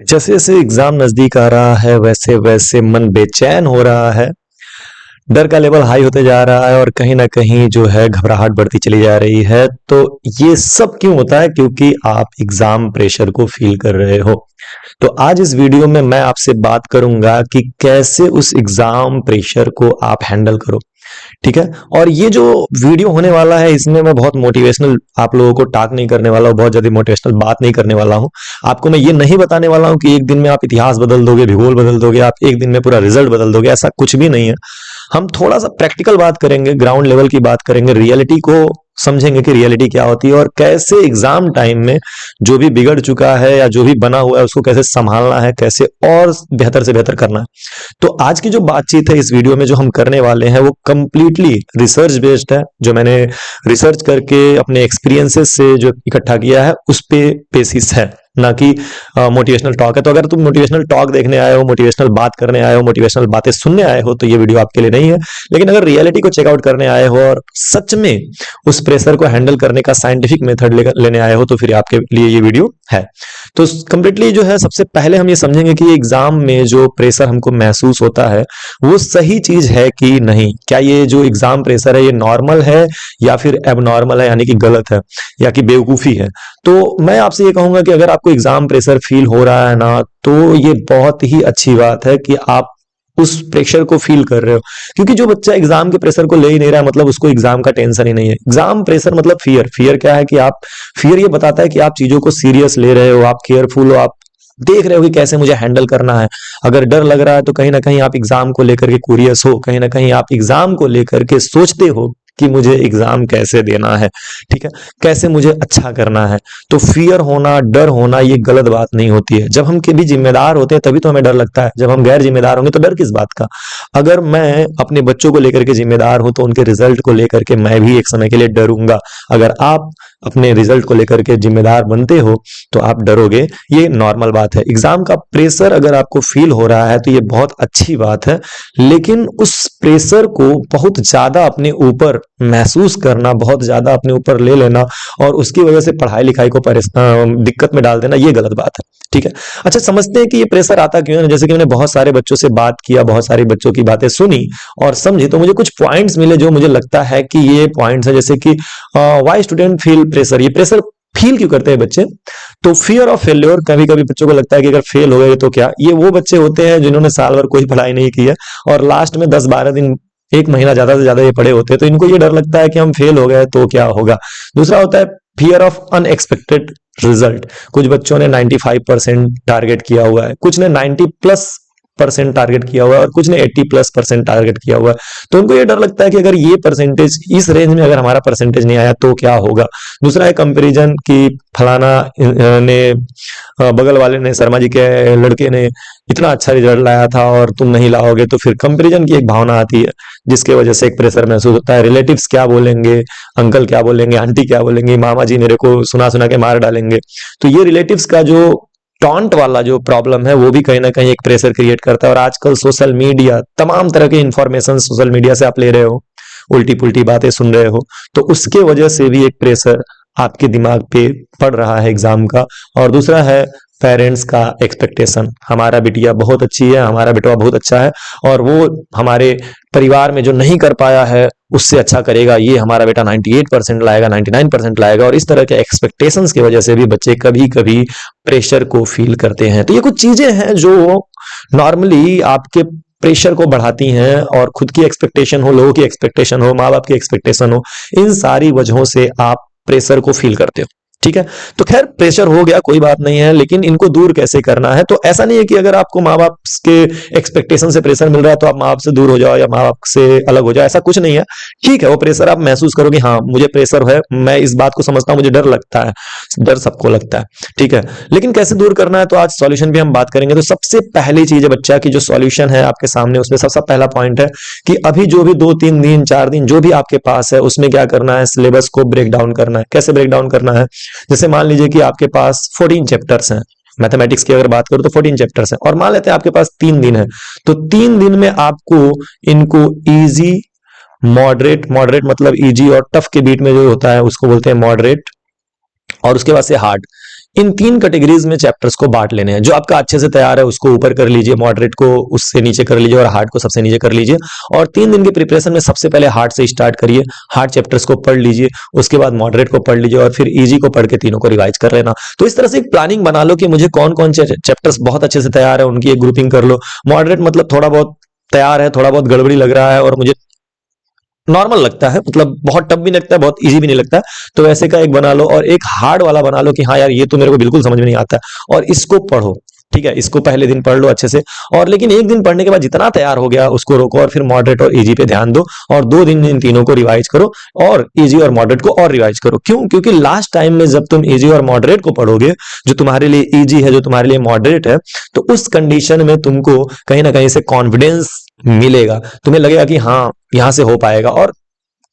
जैसे जैसे एग्जाम नजदीक आ रहा है वैसे वैसे मन बेचैन हो रहा है। डर का लेवल हाई होते जा रहा है और कहीं ना कहीं जो है घबराहट बढ़ती चली जा रही है। तो ये सब क्यों होता है? क्योंकि आप एग्जाम प्रेशर को फील कर रहे हो। तो आज इस वीडियो में मैं आपसे बात करूंगा कि कैसे उस एग्जाम प्रेशर को आप हैंडल करो। ठीक है। और ये जो वीडियो होने वाला है इसमें मैं बहुत मोटिवेशनल आप लोगों को टॉक नहीं करने वाला हूँ, बहुत ज्यादा मोटिवेशनल बात नहीं करने वाला हूँ। आपको मैं ये नहीं बताने वाला हूँ कि एक दिन में आप इतिहास बदल दोगे, भूगोल बदल दोगे, आप एक दिन में पूरा रिजल्ट बदल दोगे, ऐसा कुछ भी नहीं है। हम थोड़ा सा प्रैक्टिकल बात करेंगे, ग्राउंड लेवल की बात करेंगे, रियलिटी को समझेंगे कि रियलिटी क्या होती है और कैसे एग्जाम टाइम में जो भी बिगड़ चुका है या जो भी बना हुआ है उसको कैसे संभालना है, कैसे और बेहतर से बेहतर करना है। तो आज की जो बातचीत है इस वीडियो में जो हम करने वाले हैं वो कंप्लीटली रिसर्च बेस्ड है। जो मैंने रिसर्च करके अपने एक्सपीरियंसेस से जो इकट्ठा किया है उस पे बेसिस है, ना कि मोटिवेशनल टॉक है। तो अगर तुम मोटिवेशनल टॉक देखने आए हो, मोटिवेशनल बात करने आए हो, मोटिवेशनल बातें सुनने आए हो तो ये वीडियो आपके लिए नहीं है। लेकिन अगर रियलिटी को चेकआउट करने आए हो और सच में उस प्रेशर को हैंडल करने का साइंटिफिक मेथड लेने आए हो तो फिर आपके लिए ये वीडियो है। तो कंप्लीटली जो है सबसे पहले हम ये समझेंगे कि एग्जाम में जो प्रेशर हमको महसूस होता है वो सही चीज है कि नहीं। क्या ये जो एग्जाम प्रेशर है ये नॉर्मल है या फिर एबनॉर्मल है, यानी कि गलत है या कि बेवकूफी है। तो मैं आपसे ये कहूंगा कि अगर आपको एग्जाम प्रेशर फील हो रहा है ना, तो ये बहुत ही अच्छी बात है कि आप उस प्रेशर को फील कर रहे हो। क्योंकि जो बच्चा एग्जाम के प्रेशर को ले ही नहीं रहा है मतलब उसको एग्जाम का टेंशन ही नहीं है। एग्जाम प्रेशर मतलब फियर। फियर क्या है कि आप, फियर ये बताता है कि आप चीजों को सीरियस ले रहे हो, आप केयरफुल हो, आप देख रहे हो कि कैसे मुझे हैंडल करना है। अगर डर लग रहा है तो कहीं ना कहीं आप एग्जाम को लेकर के क्यूरियस हो, कहीं ना कहीं आप एग्जाम को लेकर के सोचते हो कि मुझे एग्जाम कैसे देना है, ठीक है, कैसे मुझे अच्छा करना है। तो फियर होना, डर होना ये गलत बात नहीं होती है। जब हम कभी जिम्मेदार होते हैं तभी तो हमें डर लगता है। जब हम गैर जिम्मेदार होंगे तो डर किस बात का? अगर मैं अपने बच्चों को लेकर के जिम्मेदार हूं तो उनके रिजल्ट को लेकर के मैं भी एक समय के लिए डरूंगा। अगर आप अपने रिजल्ट को लेकर के जिम्मेदार बनते हो तो आप डरोगे, ये नॉर्मल बात है। एग्जाम का प्रेशर अगर आपको फील हो रहा है तो ये बहुत अच्छी बात है। लेकिन उस प्रेशर को बहुत ज्यादा अपने ऊपर महसूस करना, बहुत ज्यादा अपने ऊपर ले लेना और उसकी वजह से पढ़ाई लिखाई को दिक्कत में डाल देना, ये गलत बात है। ठीक है। अच्छा, समझते हैं कि ये प्रेशर आता क्यों है। जैसे कि मैंने बहुत सारे बच्चों से बात किया, बहुत सारे बच्चों की बातें सुनी और समझी, तो मुझे कुछ पॉइंट्स मिले जो मुझे लगता है कि ये पॉइंट्स है। जैसे कि वाई स्टूडेंट फील प्रेशर, ये प्रेशर फील क्यों करते हैं बच्चे? तो फियर ऑफ फेल्योर, कभी कभी बच्चों को लगता है कि अगर फेल हो गए तो क्या। ये वो बच्चे होते हैं जिन्होंने साल भर कोई पढ़ाई नहीं की है और लास्ट में 10-12 दिन, एक महीना ज्यादा से ज्यादा ये पढ़े होते हैं, तो इनको ये डर लगता है कि हम फेल हो गए तो क्या होगा। दूसरा होता है फियर ऑफ अनएक्सपेक्टेड रिजल्ट। कुछ बच्चों ने 95% टारगेट किया हुआ है, कुछ ने 90+% टारगेट किया हुआ है और कुछ ने 80+% टारगेट किया हुआ है। तो उनको ये डर लगता है कि अगर ये परसेंटेज, इस रेंज में अगर हमारा परसेंटेज नहीं आया तो क्या होगा। दूसरा है कंपैरिजन की फलाना ने, बगल वाले ने, शर्मा जी के लड़के ने इतना अच्छा रिजल्ट लाया था और तुम नहीं लाओगे, तो फिर कंपैरिजन की एक भावना आती है जिसके वजह से एक प्रेशर महसूस होता है। रिलेटिव्स क्या बोलेंगे, अंकल क्या बोलेंगे, आंटी क्या बोलेंगे, मामा जी मेरे को सुना सुना के मार डालेंगे। तो ये रिलेटिव्स का जो टॉन्ट वाला जो प्रॉब्लम है वो भी कहीं ना कहीं एक प्रेशर क्रिएट करता है। और आजकल सोशल मीडिया, तमाम तरह के इंफॉर्मेशन सोशल मीडिया से आप ले रहे हो, उल्टी पुल्टी बातें सुन रहे हो, तो उसके वजह से भी एक प्रेशर आपके दिमाग पे पड़ रहा है एग्जाम का। और दूसरा है पेरेंट्स का एक्सपेक्टेशन। हमारा बिटिया बहुत अच्छी है, हमारा बेटा बहुत अच्छा है और वो हमारे परिवार में जो नहीं कर पाया है उससे अच्छा करेगा, ये हमारा बेटा 98% लाएगा, 99% लाएगा। और इस तरह के एक्सपेक्टेशंस की वजह से भी बच्चे कभी कभी प्रेशर को फील करते हैं। तो ये कुछ चीजें हैं जो नॉर्मली आपके प्रेशर को बढ़ाती हैं। और खुद की एक्सपेक्टेशन हो, लोगों की एक्सपेक्टेशन हो, माँ बाप की एक्सपेक्टेशन हो, इन सारी वजहों से आप प्रेशर को फील करते हो। ठीक है। तो खैर, प्रेशर हो गया, कोई बात नहीं है, लेकिन इनको दूर कैसे करना है। तो ऐसा नहीं है कि अगर आपको माँ बाप के एक्सपेक्टेशन से प्रेशर मिल रहा है तो आप माँ बाप से दूर हो जाओ या माँ बाप से अलग हो जाओ, ऐसा कुछ नहीं है। ठीक है, वो प्रेशर आप महसूस करो कि हाँ मुझे प्रेशर है, मैं इस बात को समझता हूँ, मुझे डर लगता है, डर सबको लगता है, ठीक है। लेकिन कैसे दूर करना है तो आज सॉल्यूशन भी हम बात करेंगे। तो सबसे पहली चीज है बच्चा की जो सॉल्यूशन है आपके सामने, उसमें सबसे पहला पॉइंट है कि अभी जो भी 2-3 दिन 4 दिन जो भी आपके पास है उसमें क्या करना है, सिलेबस को ब्रेक डाउन करना है। कैसे ब्रेक डाउन करना है? जैसे मान लीजिए कि आपके पास 14 चैप्टर्स हैं, मैथमेटिक्स की अगर बात करूं तो 14 चैप्टर्स हैं और मान लेते हैं आपके पास 3 दिन है। तो 3 दिन में आपको इनको इजी, मॉडरेट, मॉडरेट मतलब इजी और टफ के बीच में जो होता है उसको बोलते हैं मॉडरेट, और उसके बाद से हार्ड, इन 3 कैटेगरीज में चैप्टर्स को बांट लेने हैं। जो आपका अच्छे से तैयार है उसको ऊपर कर लीजिए, मॉडरेट को उससे नीचे कर लीजिए और हार्ड को सबसे नीचे कर लीजिए। और 3 दिन के प्रिपरेशन में सबसे पहले हार्ड से स्टार्ट करिए, हार्ड चैप्टर्स को पढ़ लीजिए, उसके बाद मॉडरेट को पढ़ लीजिए और फिर इजी को पढ़ के तीनों को रिवाइज कर लेना। तो इस तरह से एक प्लानिंग बना लो कि मुझे कौन कौन से चैप्टर्स बहुत अच्छे से तैयार है, उनकी एक ग्रुपिंग कर लो। मॉडरेट मतलब थोड़ा बहुत तैयार है, थोड़ा बहुत गड़बड़ी लग रहा है और मुझे नॉर्मल लगता है, मतलब बहुत टफ भी नहीं लगता है, बहुत इजी भी नहीं लगता है, तो वैसे का एक बना लो। और एक हार्ड वाला बना लो कि हाँ यार ये तो मेरे को बिल्कुल समझ में नहीं आता है, और इसको पढ़ो। ठीक है, इसको पहले दिन पढ़ लो अच्छे से, और लेकिन एक दिन पढ़ने के बाद जितना तैयार हो गया उसको रोको और फिर मॉडरेट और इजी पे ध्यान दो, और 2 दिन इन तीनों को रिवाइज करो और इजी और मॉडरेट को और रिवाइज करो। क्यों? क्योंकि लास्ट टाइम में जब तुम इजी और मॉडरेट को पढ़ोगे, जो तुम्हारे लिए इजी है, जो तुम्हारे लिए मॉडरेट है, तो उस कंडीशन में तुमको कहीं ना कहीं से कॉन्फिडेंस मिलेगा, तुम्हें लगेगा कि हाँ यहां से हो पाएगा। और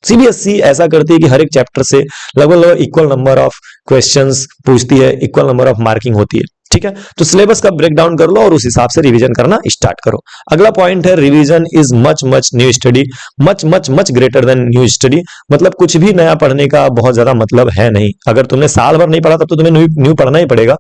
सीबीएसई ऐसा करती है कि हर एक चैप्टर से लगभग लगभग इक्वल नंबर ऑफ क्वेश्चंस पूछती है, इक्वल नंबर ऑफ मार्किंग होती है। ठीक है, तो सिलेबस का ब्रेक डाउन कर लो और उस हिसाब से रिवीजन करना स्टार्ट करो। अगला पॉइंट है, revision is much much new study, much much much greater than new study. मतलब कुछ भी नया पढ़ने का बहुत ज्यादा मतलब है नहीं। अगर तुमने साल भर नहीं पढ़ा तब तो तुम्हें न्यू पढ़ना ही पड़ेगा।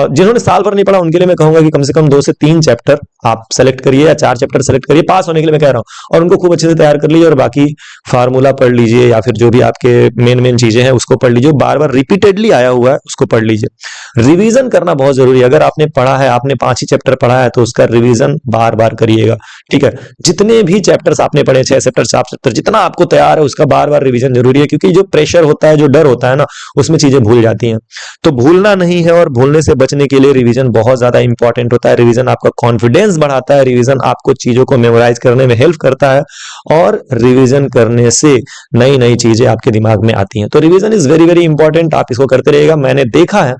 जिन्होंने साल भर नहीं पढ़ा उनके लिए मैं कहूंगा कि कम से कम 2 से 3 चैप्टर आप सेलेक्ट करिए या 4 चैप्टर सेलेक्ट करिए, पास होने के लिए मैं कह रहा हूं, और उनको खूब अच्छे से तैयार कर लीजिए। और बाकी फार्मूला पढ़ लीजिए या फिर जो भी आपके मेन मेन चीजें हैं उसको पढ़ लीजिए, बार बार रिपीटेडली आया हुआ है उसको पढ़ लीजिए। रिवीजन करना बहुत जरूरी है। अगर आपने पढ़ा है, आपने 5 ही चैप्टर पढ़ा है, तो उसका रिवीजन बार बार करिएगा। ठीक है, जितने भी चैप्टर्स आपने पढ़े, 6 चैप्टर 7 चैप्टर, जितना आपको तैयार है उसका बार बार रिवीजन जरूरी है। क्योंकि जो प्रेशर होता है, जो डर होता है ना, उसमें चीजें भूल जाती हैं। तो भूलना नहीं है, और भूलने से बचने के लिए रिवीजन बहुत ज्यादा इंपॉर्टेंट होता है। रिवीजन आपका कॉन्फिडेंस बढ़ाता है, रिवीजन आपको चीजों को मेमोराइज करने में हेल्प करता है, और रिवीजन करने से नई नई चीजें आपके दिमाग में आती हैं। तो revision is very very important, आप इसको करते रहिएगा। मैंने देखा है,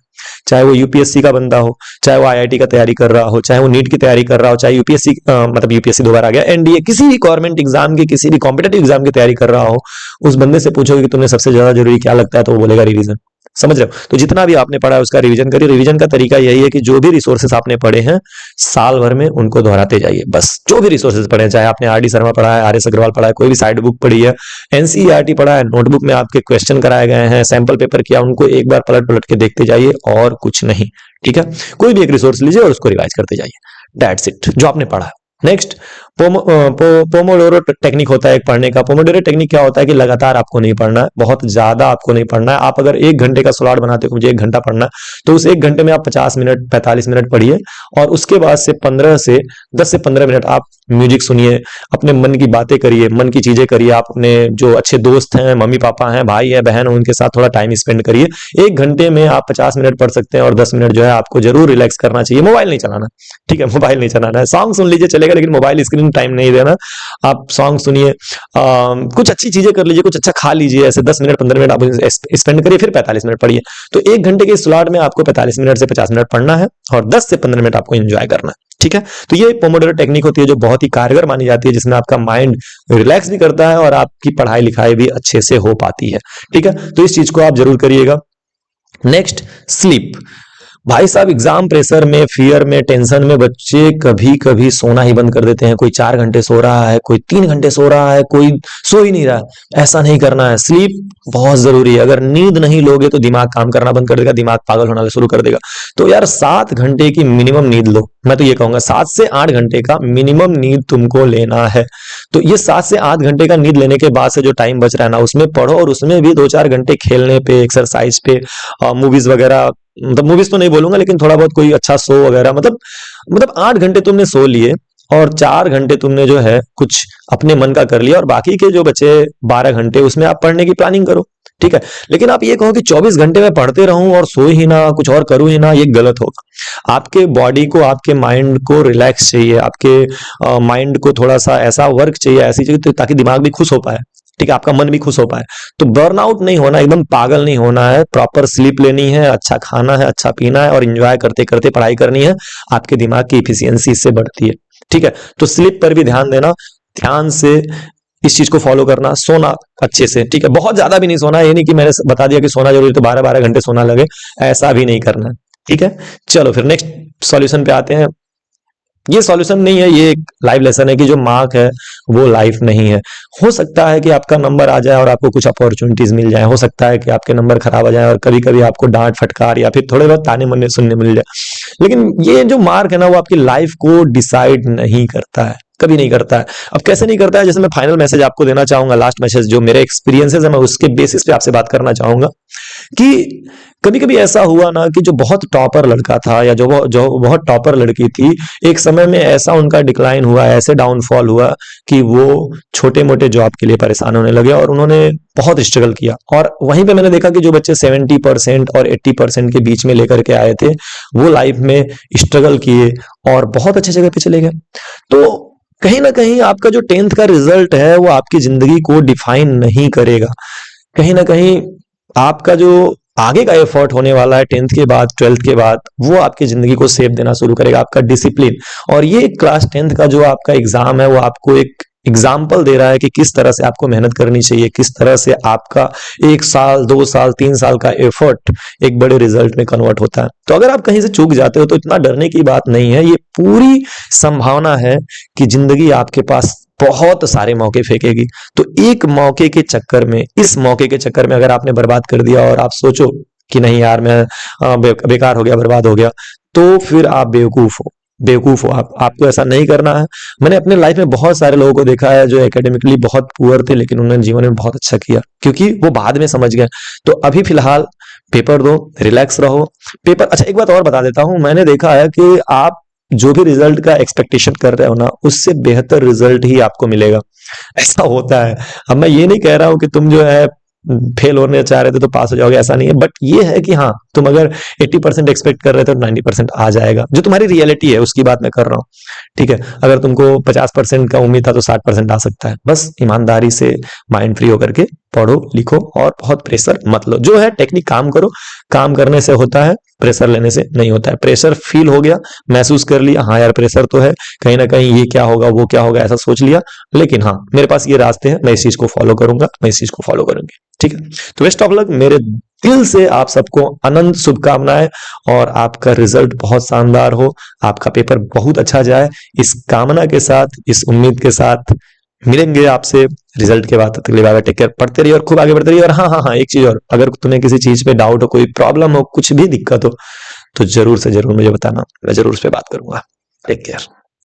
चाहे वो यूपीएससी का बंदा हो, चाहे वो आईआईटी का तैयारी कर रहा हो, चाहे वो नीट की तैयारी कर रहा हो, चाहे यूपीएससी मतलब यूपीएससी दोबारा आ गया, एनडीए, किसी भी गवर्नमेंट एग्जाम की, किसी भी कॉम्पिटेटिव एग्जाम की तैयारी कर रहा हो, उस बंदे से पूछोगे कि तुमने सबसे ज्यादा जरूरी क्या लगता है, तो वो बोलेगा रिवीजन। समझ रहे हो? तो जितना भी आपने पढ़ा है उसका रिवीजन करिए। रिवीजन का तरीका यही है कि जो भी रिसोर्सेस आपने पढ़े हैं साल भर में उनको दोहराते जाइए। बस जो भी रिसोर्सेस पढ़े हैं, चाहे आपने आर डी शर्मा पढ़ा है, आर एस अग्रवाल पढ़ा है, कोई भी साइड बुक पढ़ी है, एनसीईआरटी पढ़ा है, नोटबुक में आपके क्वेश्चन कराए गए हैं, सैंपल पेपर किया, उनको एक बार पलट पलट के देखते जाइए, और कुछ नहीं। ठीक है, कोई भी एक रिसोर्स लीजिए और उसको रिवाइज करते जाइए। दैट्स इट, जो आपने पढ़ा है। नेक्स्ट, पोमोडोरो टेक्निक होता है एक पढ़ने का। पोमोडोरो टेक्निक क्या होता है कि लगातार आपको नहीं पढ़ना है, बहुत ज्यादा आपको नहीं पढ़ना है। आप अगर 1 घंटे का स्लॉट बनाते हो, मुझे 1 घंटा पढ़ना है, तो उस 1 घंटे में आप 50 मिनट 45 मिनट पढ़िए, और उसके बाद से 10 से 15 मिनट आप म्यूजिक सुनिए, अपने मन की बातें करिए, मन की चीजें करिए। आप अपने जो अच्छे दोस्त हैं, मम्मी पापा हैं, भाई है, बहन है, उनके साथ थोड़ा टाइम स्पेंड करिए। 1 घंटे में आप 50 मिनट पढ़ सकते हैं, और 10 मिनट जो है आपको जरूर रिलैक्स करना चाहिए। मोबाइल नहीं चलाना, ठीक है, मोबाइल नहीं चलाना है। सॉन्ग सुन लीजिए चलेगा, लेकिन मोबाइल स्क्रीन टाइम नहीं देना। आप सॉन्ग सुनिए, कुछ अच्छी चीजें कर लीजिए, कुछ अच्छा खा लीजिए। ऐसे 10 मिनट 15 मिनट आप स्पेंड करिए, फिर 45 मिनट पढ़िए। तो 1 घंटे के स्लॉट में आपको 45 मिनट से 50 मिनट पढ़ना है, और 10 से 15 मिनट आपको एंजॉय करना है। ठीक है, तो ये पोमोडोरो टेक्निक होती है जो बहुत ही कारगर मानी जाती है, जिसमें आपका माइंड रिलैक्स भी करता है और आपकी पढ़ाई लिखाई भी अच्छे से हो पाती है। ठीक है, तो इस चीज को आप जरूर करिएगा। Next, sleep. भाई साहब, एग्जाम प्रेशर में, फियर में, टेंशन में बच्चे कभी कभी सोना ही बंद कर देते हैं। कोई 4 घंटे सो रहा है, कोई 3 घंटे सो रहा है, कोई सो ही नहीं रहा है। ऐसा नहीं करना है। स्लीप बहुत जरूरी है। अगर नींद नहीं लोगे तो दिमाग काम करना बंद कर देगा, दिमाग पागल होना शुरू कर देगा। तो यार 7 घंटे की मिनिमम नींद लो। मैं तो ये कहूंगा 7 से 8 घंटे का मिनिमम नींद तुमको लेना है। तो ये 7 से 8 घंटे का नींद लेने के बाद से जो टाइम बच रहा है ना, उसमें पढ़ो, और उसमें भी 2-4 घंटे खेलने पे, एक्सरसाइज पे, मूवीज वगैरह, मतलब मूवीज तो नहीं बोलूंगा, लेकिन थोड़ा बहुत कोई अच्छा शो वगैरह, मतलब 8 घंटे तुमने सो लिए और 4 घंटे तुमने जो है कुछ अपने मन का कर लिया, और बाकी के जो बचे 12 घंटे उसमें आप पढ़ने की प्लानिंग करो। ठीक है, लेकिन आप ये कहो कि 24 घंटे में पढ़ते रहूं और सो ही ना, कुछ और करूं ही ना, ये गलत होगा। आपके बॉडी को, आपके माइंड को रिलैक्स चाहिए, आपके माइंड को थोड़ा सा ऐसा वर्क चाहिए, ऐसी चीज, ताकि दिमाग भी खुश हो पाए। ठीक है, आपका मन भी खुश हो पाए। तो बर्नआउट नहीं होना, एकदम पागल नहीं होना है। प्रॉपर स्लीप लेनी है, अच्छा खाना है, अच्छा पीना है, और एंजॉय करते करते पढ़ाई करनी है। आपके दिमाग की इफिशियंसी इससे बढ़ती है। ठीक है, तो स्लीप पर भी ध्यान देना, ध्यान से इस चीज को फॉलो करना। सोना अच्छे से, ठीक है, बहुत ज्यादा भी नहीं सोना। ये नहीं कि मैंने बता दिया कि सोना जरूरी तो 12-12 घंटे सोना लगे, ऐसा भी नहीं करना। ठीक है, चलो फिर नेक्स्ट सॉल्यूशन पे आते हैं। ये सॉल्यूशन नहीं है, ये एक लाइव लेसन है कि जो मार्क है वो लाइफ नहीं है। हो सकता है कि आपका नंबर आ जाए और आपको कुछ अपॉर्चुनिटीज मिल जाए, हो सकता है कि आपके नंबर खराब आ जाए और कभी कभी आपको डांट फटकार या फिर थोड़े बहुत ताने मन्ने सुनने मिल जाए, लेकिन ये जो मार्क है ना वो आपकी लाइफ को डिसाइड नहीं करता है, कभी नहीं करता है। अब कैसे नहीं करता है, जैसे मैं फाइनल मैसेज आपको देना चाहूंगा, लास्ट मैसेज जो मेरे एक्सपीरियंसेस है मैं उसके बेसिस पे आपसे बात करना चाहूंगा कि कभी कभी ऐसा हुआ ना कि जो बहुत टॉपर लड़का था या जो बहुत टॉपर लड़की थी, एक समय में ऐसा उनका डिक्लाइन हुआ, ऐसे डाउनफॉल हुआ कि वो छोटे मोटे जॉब के लिए परेशान होने लगे और उन्होंने बहुत स्ट्रगल किया। और वहीं पे मैंने देखा कि जो बच्चे 70% और 80% के बीच में लेकर के आए थे, वो लाइफ में स्ट्रगल किए और बहुत अच्छे जगह पे चले गए। तो कहीं ना कहीं आपका जो 10th का रिजल्ट है वो आपकी जिंदगी को डिफाइन नहीं करेगा। कहीं ना कहीं आपका जो आगे का एफर्ट होने वाला है 10th के बाद 12th के बाद, वो आपकी जिंदगी को सेप देना शुरू करेगा, आपका डिसिप्लिन। और ये क्लास 10th का जो आपका एग्जाम है वो आपको एक एग्जाम्पल दे रहा है कि किस तरह से आपको मेहनत करनी चाहिए, किस तरह से आपका 1 साल 2 साल 3 साल का एफर्ट एक बड़े रिजल्ट में कन्वर्ट होता है। तो अगर आप कहीं से चूक जाते हो तो इतना डरने की बात नहीं है, ये पूरी संभावना है कि जिंदगी आपके पास बहुत सारे मौके फेंकेगी। तो एक मौके के चक्कर में, इस मौके के चक्कर में अगर आपने बर्बाद कर दिया और आप सोचो कि नहीं यार मैं बेकार हो गया, बर्बाद हो गया, तो फिर आप बेवकूफ हो आपको ऐसा नहीं करना है। मैंने अपने लाइफ में बहुत सारे लोगों को देखा है जो एकेडमिकली बहुत पुअर थे लेकिन उन्होंने जीवन में बहुत अच्छा किया, क्योंकि वो बाद में समझ गए। तो अभी फिलहाल पेपर दो, रिलैक्स रहो। पेपर, अच्छा एक बात और बता देता हूं, मैंने देखा है कि आप जो भी रिजल्ट का एक्सपेक्टेशन कर रहे हो ना, उससे बेहतर रिजल्ट ही आपको मिलेगा, ऐसा होता है। अब मैं ये नहीं कह रहा हूं कि तुम जो है फेल होने चाह रहे थे तो पास हो जाओगे, ऐसा नहीं है, बट ये है कि हाँ, तुम अगर 80% एक्सपेक्ट कर रहे थे तो 90% आ जाएगा, जो तुम्हारी रियलिटी है उसकी बात मैं कर रहा हूँ। ठीक है, अगर तुमको 50% का उम्मीद था तो 60% आ सकता है। बस ईमानदारी से माइंड फ्री होकर के पढ़ो लिखो और बहुत प्रेशर मत लो। जो है टेक्निक काम करो, काम करने से होता है, प्रेशर लेने से नहीं होता है। प्रेशर फील हो गया, महसूस कर लिया, हाँ यार प्रेशर तो है, कहीं ना कहीं ये क्या होगा वो क्या होगा ऐसा सोच लिया, लेकिन हाँ मेरे पास ये रास्ते हैं, मैं इस चीज को फॉलो करूंगा, मैं इस चीज को फॉलो करूंगी। ठीक है, तो बेस्ट ऑफ लक, मेरे दिल से आप सबको अनंत शुभकामनाएं और आपका रिजल्ट बहुत शानदार हो, आपका पेपर बहुत अच्छा जाए। इस कामना के साथ, इस उम्मीद के साथ मिलेंगे आपसे रिजल्ट के बाद। तब तक के लिए बाय बाय, टेक केयर, पढ़ते रहिए और खूब आगे बढ़ते रहिए। और हाँ हाँ हाँ, एक चीज और, अगर तुम्हें किसी चीज पे डाउट हो, कोई प्रॉब्लम हो, कुछ भी दिक्कत हो, तो जरूर से जरूर मुझे बताना, मैं जरूर उस पर बात करूंगा। Take care.